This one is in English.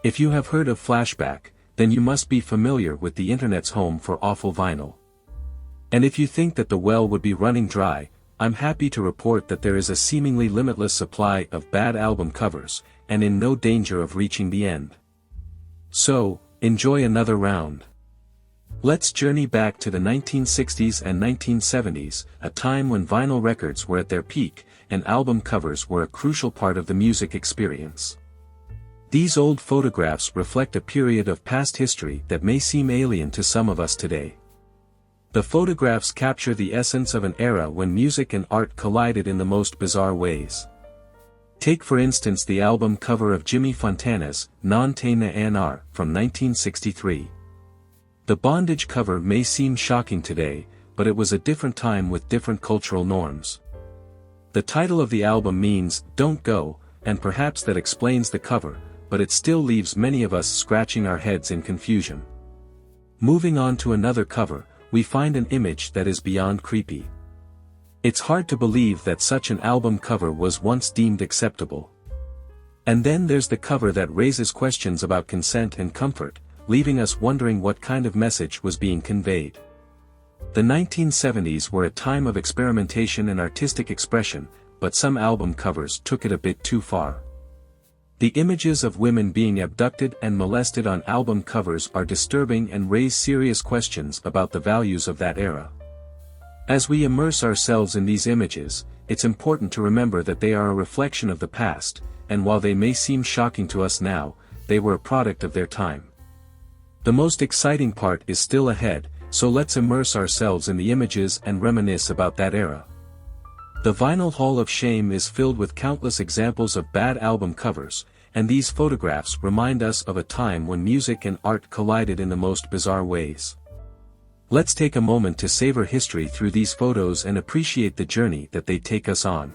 If you have heard of Flashback, then you must be familiar with the internet's home for awful vinyl. And if you think that the well would be running dry, I'm happy to report that there is a seemingly limitless supply of bad album covers, and in no danger of reaching the end. So, enjoy another round. Let's journey back to the 1960s and 1970s, a time when vinyl records were at their peak, and album covers were a crucial part of the music experience. These old photographs reflect a period of past history that may seem alien to some of us today. The photographs capture the essence of an era when music and art collided in the most bizarre ways. Take for instance the album cover of Jimmy Fontana's Non Te Na Anar from 1963. The bondage cover may seem shocking today, but it was a different time with different cultural norms. The title of the album means, "Don't Go," and perhaps that explains the cover, but it still leaves many of us scratching our heads in confusion. Moving on to another cover, we find an image that is beyond creepy. It's hard to believe that such an album cover was once deemed acceptable. And then there's the cover that raises questions about consent and comfort, leaving us wondering what kind of message was being conveyed. The 1970s were a time of experimentation and artistic expression, but some album covers took it a bit too far. The images of women being abducted and molested on album covers are disturbing and raise serious questions about the values of that era. As we immerse ourselves in these images, it's important to remember that they are a reflection of the past, and while they may seem shocking to us now, they were a product of their time. The most exciting part is still ahead, so let's immerse ourselves in the images and reminisce about that era. The Vinyl Hall of Shame is filled with countless examples of bad album covers, and these photographs remind us of a time when music and art collided in the most bizarre ways. Let's take a moment to savor history through these photos and appreciate the journey that they take us on.